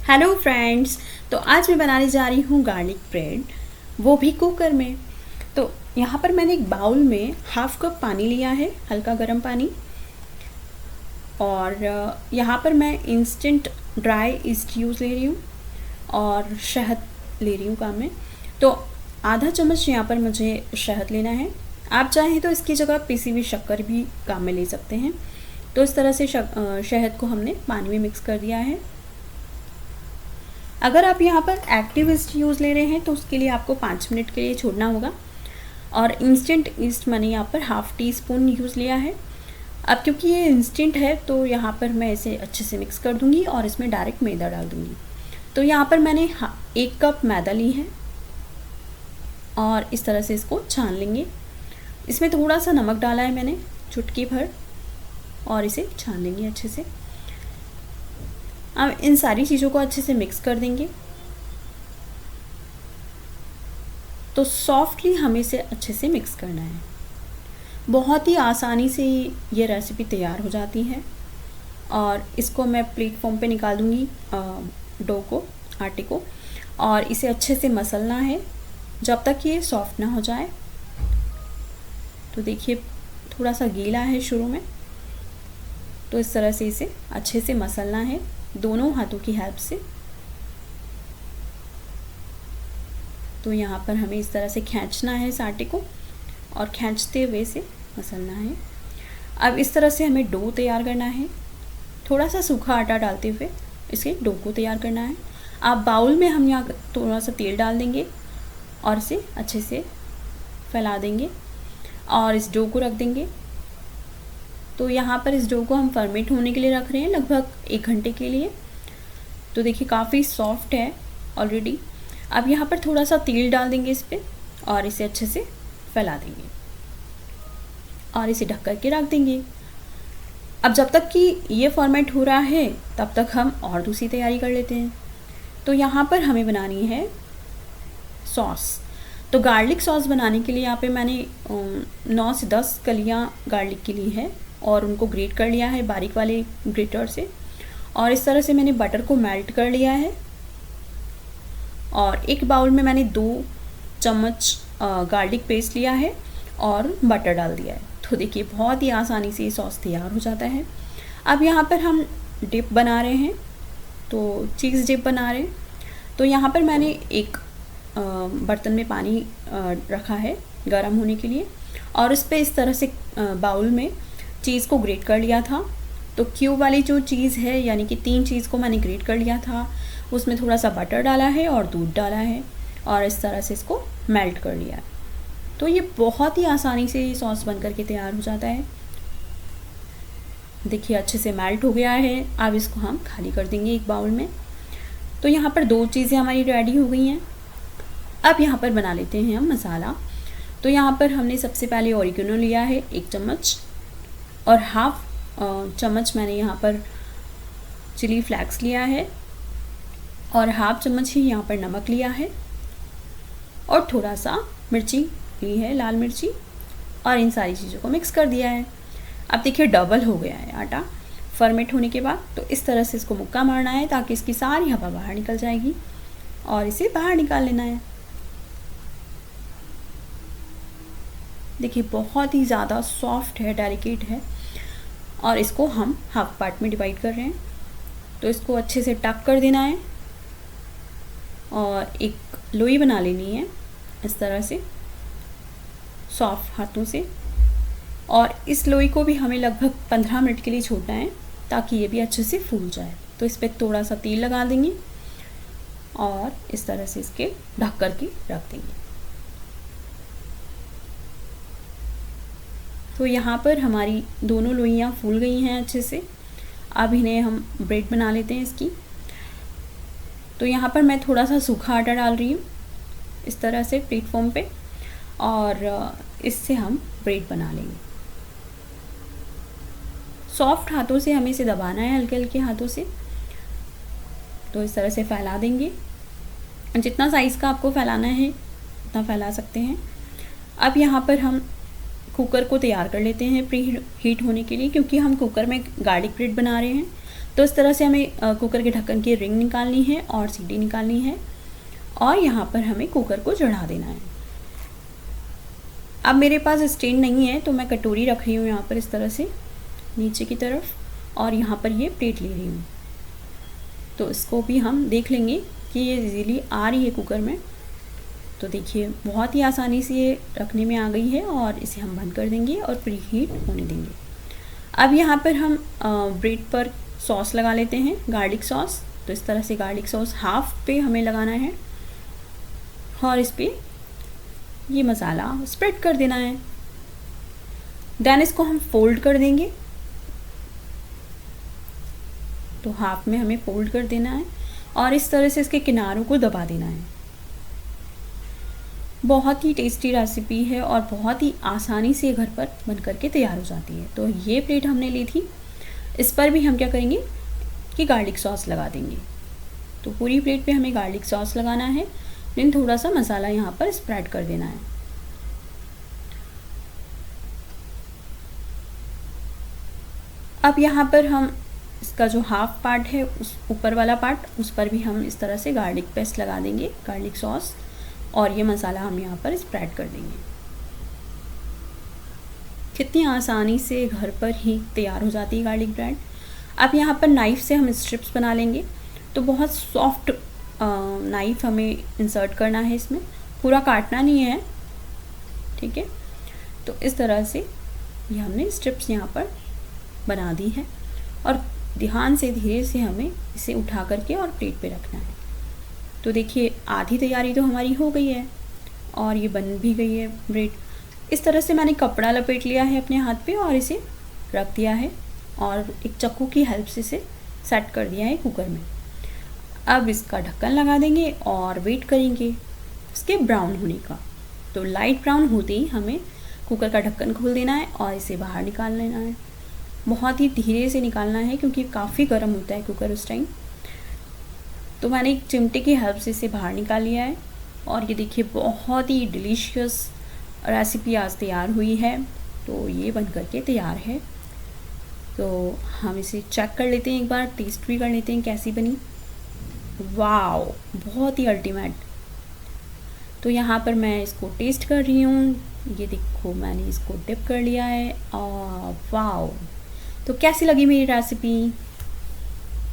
Hello friends. तो आज मैं बनाने जा रही हूँ गार्लिक ब्रेड, वो भी कुकर में। तो यहाँ पर मैंने एक बाउल में हाफ कप पानी लिया है, हल्का गर्म पानी। और यहाँ पर मैं इंस्टेंट ड्राई ईस्ट यूज़ ले रही हूँ और शहद ले रही हूँ काम में। तो आधा चम्मच यहाँ पर मुझे शहद लेना है। आप चाहें तो इसकी जगह पिसी हुई शक्कर भी काम में ले सकते हैं। तो इस तरह से शहद को हमने पानी में मिक्स कर दिया है। अगर आप यहाँ पर एक्टिव ईस्ट यूज़ ले रहे हैं तो उसके लिए आपको 5 मिनट के लिए छोड़ना होगा। और इंस्टेंट ईस्ट मैंने यहाँ पर हाफ़ टी स्पून यूज़ लिया है। अब क्योंकि ये इंस्टेंट है तो यहाँ पर मैं इसे अच्छे से मिक्स कर दूँगी और इसमें डायरेक्ट मैदा डाल दूँगी। तो यहाँ पर मैंने 1 कप मैदा ली है और इस तरह से इसको छान लेंगे। इसमें थोड़ा सा नमक डाला है मैंने, चुटकी भर, और इसे छान लेंगे अच्छे से। अब इन सारी चीज़ों को अच्छे से मिक्स कर देंगे। तो सॉफ्टली हमें इसे अच्छे से मिक्स करना है। बहुत ही आसानी से ये रेसिपी तैयार हो जाती है। और इसको मैं प्लेटफॉर्म पे निकाल दूँगी डो को, आटे को, और इसे अच्छे से मसलना है जब तक ये सॉफ्ट ना हो जाए। तो देखिए थोड़ा सा गीला है शुरू में, तो इस तरह से इसे अच्छे से मसलना है दोनों हाथों की हेल्प से। तो यहाँ पर हमें इस तरह से खींचना है इस आटे को और खींचते हुए इसे मसलना है। अब इस तरह से हमें डो तैयार करना है। थोड़ा सा सूखा आटा डालते हुए इसे डो को तैयार करना है। आप बाउल में हम यहाँ थोड़ा सा तेल डाल देंगे और इसे अच्छे से फैला देंगे और इस डो को रख देंगे। तो यहाँ पर इस डो को हम फर्मेंट होने के लिए रख रहे हैं लगभग 1 घंटे के लिए। तो देखिए काफ़ी सॉफ्ट है ऑलरेडी। अब यहाँ पर थोड़ा सा तेल डाल देंगे इस पर और इसे अच्छे से फैला देंगे और इसे ढक कर के रख देंगे। अब जब तक कि ये फर्मेंट हो रहा है तब तक हम और दूसरी तैयारी कर लेते हैं। तो यहाँ पर हमें बनानी है सॉस। तो गार्लिक सॉस बनाने के लिए यहाँ पे मैंने 9 से 10 कलियाँ गार्लिक की ली है और उनको ग्रेट कर लिया है बारीक वाले ग्रेटर से। और इस तरह से मैंने बटर को मेल्ट कर लिया है। और एक बाउल में मैंने 2 चम्मच गार्लिक पेस्ट लिया है और बटर डाल दिया है। तो देखिए बहुत ही आसानी से ये सॉस तैयार हो जाता है। अब यहाँ पर हम डिप बना रहे हैं, तो चीज़ डिप बना रहे हैं। तो यहाँ पर मैंने एक बर्तन में पानी रखा है गरम होने के लिए और उस पर इस तरह से बाउल में चीज़ को ग्रेट कर लिया था। तो क्यूब वाली जो चीज़ है, यानी कि 3 चीज़ को मैंने ग्रेट कर लिया था, उसमें थोड़ा सा बटर डाला है और दूध डाला है और इस तरह से इसको मेल्ट कर लिया है। तो ये बहुत ही आसानी से सॉस बन करके तैयार हो जाता है। देखिए अच्छे से मेल्ट हो गया है। अब इसको हम खाली कर देंगे एक बाउल में। तो यहाँ पर 2 चीज़ें हमारी रेडी हो गई हैं। अब यहाँ पर बना लेते हैं हम मसाला। तो यहाँ पर हमने सबसे पहले ऑरिगेनो लिया है 1 चम्मच और हाफ चम्मच मैंने यहाँ पर चिली फ्लेक्स लिया है और हाफ चम्मच ही यहाँ पर नमक लिया है और थोड़ा सा मिर्ची ली है, लाल मिर्ची, और इन सारी चीज़ों को मिक्स कर दिया है। अब देखिए डबल हो गया है आटा फर्मेंट होने के बाद। तो इस तरह से इसको मुक्का मारना है ताकि इसकी सारी हवा बाहर निकल जाएगी और इसे बाहर निकाल लेना है। देखिए बहुत ही ज़्यादा सॉफ्ट है, डेलिकेट है। और इसको हम हाफ पार्ट में डिवाइड कर रहे हैं। तो इसको अच्छे से टक कर देना है और एक लोई बना लेनी है इस तरह से सॉफ्ट हाथों से। और इस लोई को भी हमें लगभग 15 मिनट के लिए छोड़ना है ताकि ये भी अच्छे से फूल जाए। तो इस पर थोड़ा सा तेल लगा देंगे और इस तरह से इसके ढक कर के रख देंगे। तो यहाँ पर हमारी दोनों लोइयाँ फूल गई हैं अच्छे से। अब इन्हें हम ब्रेड बना लेते हैं इसकी। तो यहाँ पर मैं थोड़ा सा सूखा आटा डाल रही हूँ इस तरह से प्लेटफॉर्म पे और इससे हम ब्रेड बना लेंगे। सॉफ्ट हाथों से हमें इसे दबाना है, हल्के हल्के हाथों से। तो इस तरह से फैला देंगे। जितना साइज़ का आपको फैलाना है उतना फैला सकते हैं। अब यहाँ पर हम कुकर को तैयार कर लेते हैं प्री हीट होने के लिए, क्योंकि हम कुकर में गार्लिक ब्रेड बना रहे हैं। तो इस तरह से हमें कुकर के ढक्कन की रिंग निकालनी है और सीटी निकालनी है और यहाँ पर हमें कुकर को चढ़ा देना है। अब मेरे पास स्टैंड नहीं है तो मैं कटोरी रख रही हूँ यहाँ पर इस तरह से नीचे की तरफ और यहाँ पर ये प्लेट ले रही हूँ। तो इसको भी हम देख लेंगे कि ये इजीली आ रही है कुकर में। तो देखिए बहुत ही आसानी से ये रखने में आ गई है और इसे हम बंद कर देंगे और प्री हीट होने देंगे। अब यहाँ पर हम ब्रेड पर सॉस लगा लेते हैं, गार्लिक सॉस। तो इस तरह से गार्लिक सॉस हाफ पे हमें लगाना है और इस पर ये मसाला स्प्रेड कर देना है। देन इसको हम फोल्ड कर देंगे। तो हाफ में हमें फोल्ड कर देना है और इस तरह से इसके किनारों को दबा देना है। बहुत ही टेस्टी रेसिपी है और बहुत ही आसानी से घर पर बन करके तैयार हो जाती है। तो ये प्लेट हमने ली थी, इस पर भी हम क्या करेंगे कि गार्लिक सॉस लगा देंगे। तो पूरी प्लेट पे हमें गार्लिक सॉस लगाना है, देन थोड़ा सा मसाला यहाँ पर स्प्रेड कर देना है। अब यहाँ पर हम इसका जो हाफ पार्ट है, उस ऊपर वाला पार्ट, उस पर भी हम इस तरह से गार्लिक पेस्ट लगा देंगे, गार्लिक सॉस, और ये मसाला हम यहाँ पर स्प्रेड कर देंगे। कितनी आसानी से घर पर ही तैयार हो जाती है गार्लिक ब्रेड। अब यहाँ पर नाइफ़ से हम स्ट्रिप्स बना लेंगे। तो बहुत सॉफ्ट नाइफ़ हमें इंसर्ट करना है इसमें, पूरा काटना नहीं है, ठीक है। तो इस तरह से ये हमने स्ट्रिप्स यहाँ पर बना दी है और ध्यान से धीरे से हमें इसे उठा करके और प्लेट पे रखना है। तो देखिए आधी तैयारी तो हमारी हो गई है और ये बन भी गई है ब्रेड। इस तरह से मैंने कपड़ा लपेट लिया है अपने हाथ पे और इसे रख दिया है और एक चाकू की हेल्प से इसे सेट कर दिया है कुकर में। अब इसका ढक्कन लगा देंगे और वेट करेंगे इसके ब्राउन होने का। तो लाइट ब्राउन होते ही हमें कुकर का ढक्कन खोल देना है और इसे बाहर निकाल लेना है। बहुत ही धीरे से निकालना है क्योंकि काफ़ी गर्म होता है कुकर उस टाइम। तो मैंने एक चिमटे की हेल्प से इसे बाहर निकाल लिया है और ये देखिए बहुत ही डिलीशियस रेसिपी आज तैयार हुई है। तो ये बन करके तैयार है। तो हम इसे चेक कर लेते हैं, एक बार टेस्ट भी कर लेते हैं कैसी बनी। वाओ, बहुत ही अल्टीमेट। तो यहाँ पर मैं इसको टेस्ट कर रही हूँ, ये देखो मैंने इसको डिप कर लिया है और वाओ। तो कैसी लगी मेरी रेसिपी?